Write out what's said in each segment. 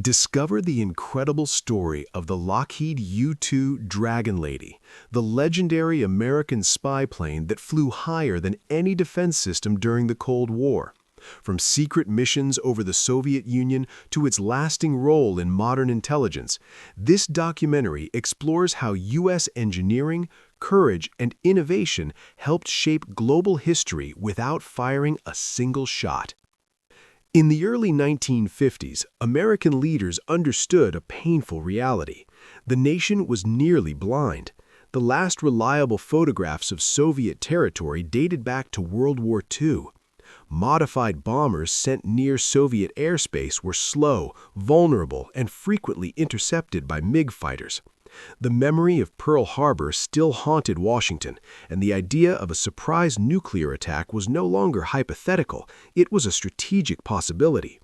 Discover the incredible story of the Lockheed U-2 Dragon Lady, the legendary American spy plane that flew higher than any defense system during the Cold War. From secret missions over the Soviet Union to its lasting role in modern intelligence, this documentary explores how U.S. engineering, courage, and innovation helped shape global history without firing a single shot. In the early 1950s, American leaders understood a painful reality. The nation was nearly blind. The last reliable photographs of Soviet territory dated back to World War II. Modified bombers sent near Soviet airspace were slow, vulnerable, and frequently intercepted by MiG fighters. The memory of Pearl Harbor still haunted Washington, and the idea of a surprise nuclear attack was no longer hypothetical, it was a strategic possibility.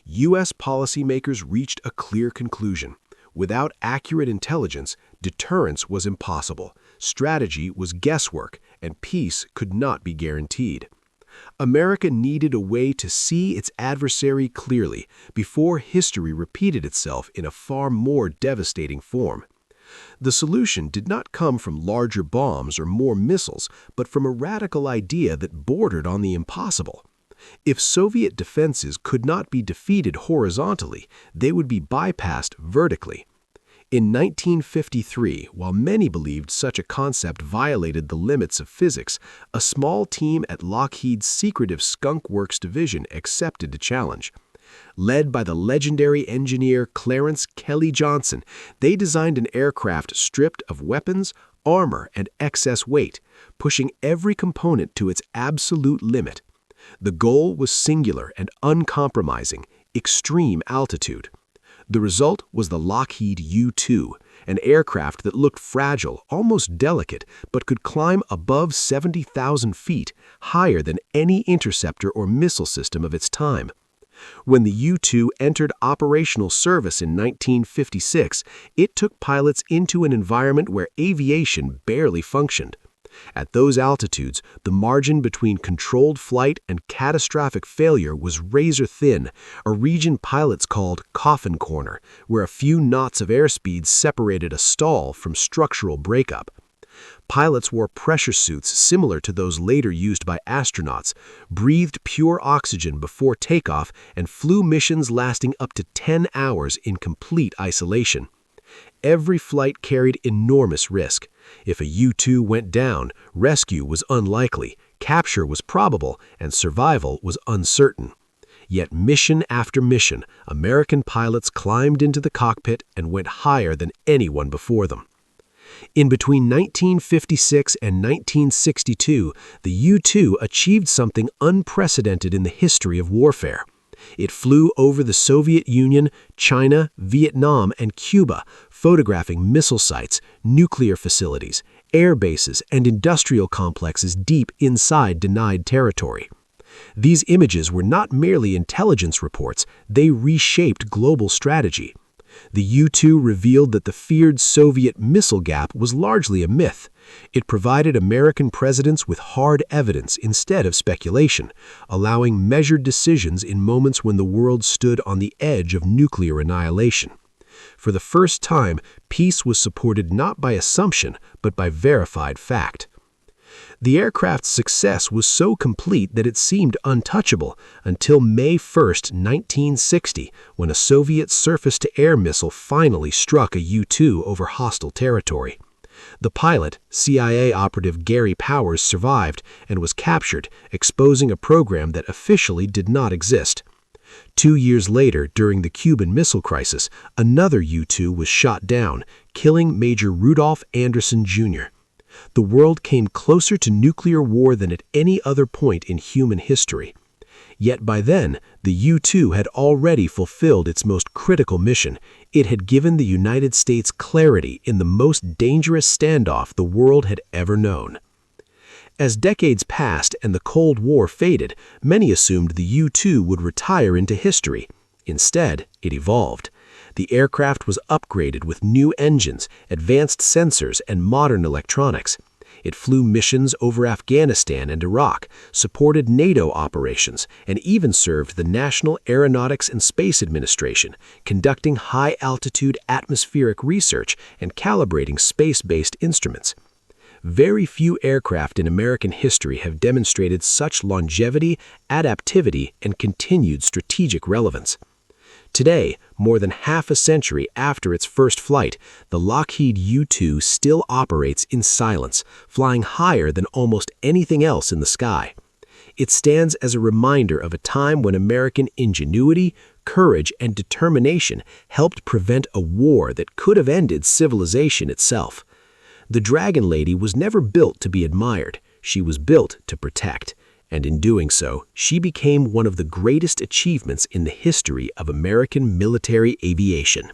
U.S. policymakers reached a clear conclusion. Without accurate intelligence, deterrence was impossible, strategy was guesswork, and peace could not be guaranteed. America needed a way to see its adversary clearly before history repeated itself in a far more devastating form. The solution did not come from larger bombs or more missiles, but from a radical idea that bordered on the impossible. If Soviet defenses could not be defeated horizontally, they would be bypassed vertically. In 1953, while many believed such a concept violated the limits of physics, a small team at Lockheed's secretive Skunk Works division accepted the challenge. Led by the legendary engineer Clarence Kelly Johnson, they designed an aircraft stripped of weapons, armor, and excess weight, pushing every component to its absolute limit. The goal was singular and uncompromising: extreme altitude. The result was the Lockheed U-2, an aircraft that looked fragile, almost delicate, but could climb above 70,000 feet, higher than any interceptor or missile system of its time. When the U-2 entered operational service in 1956, it took pilots into an environment where aviation barely functioned. At those altitudes, the margin between controlled flight and catastrophic failure was razor-thin, a region pilots called coffin corner, where a few knots of airspeed separated a stall from structural breakup. Pilots wore pressure suits similar to those later used by astronauts, breathed pure oxygen before takeoff, and flew missions lasting up to 10 hours in complete isolation. Every flight carried enormous risk. If a U-2 went down, rescue was unlikely, capture was probable, and survival was uncertain. Yet mission after mission, American pilots climbed into the cockpit and went higher than anyone before them. In between 1956 and 1962, the U-2 achieved something unprecedented in the history of warfare. It flew over the Soviet Union, China, Vietnam, and Cuba, photographing missile sites, nuclear facilities, air bases, and industrial complexes deep inside denied territory. These images were not merely intelligence reports, they reshaped global strategy. The U-2 revealed that the feared Soviet missile gap was largely a myth. It provided American presidents with hard evidence instead of speculation, allowing measured decisions in moments when the world stood on the edge of nuclear annihilation. For the first time, peace was supported not by assumption, but by verified fact. The aircraft's success was so complete that it seemed untouchable until May 1, 1960, when a Soviet surface-to-air missile finally struck a U-2 over hostile territory. The pilot, CIA operative Gary Powers, survived and was captured, exposing a program that officially did not exist. 2 years later, during the Cuban Missile Crisis, another U-2 was shot down, killing Major Rudolph Anderson, Jr. The world came closer to nuclear war than at any other point in human history. Yet by then, the U-2 had already fulfilled its most critical mission. It had given the United States clarity in the most dangerous standoff the world had ever known. As decades passed and the Cold War faded, many assumed the U-2 would retire into history. Instead, it evolved. The aircraft was upgraded with new engines, advanced sensors, and modern electronics. It flew missions over Afghanistan and Iraq, supported NATO operations, and even served the National Aeronautics and Space Administration, conducting high-altitude atmospheric research and calibrating space-based instruments. Very few aircraft in American history have demonstrated such longevity, adaptivity, and continued strategic relevance. Today, more than half a century after its first flight, the Lockheed U-2 still operates in silence, flying higher than almost anything else in the sky. It stands as a reminder of a time when American ingenuity, courage, and determination helped prevent a war that could have ended civilization itself. The Dragon Lady was never built to be admired. She was built to protect. And in doing so, she became one of the greatest achievements in the history of American military aviation.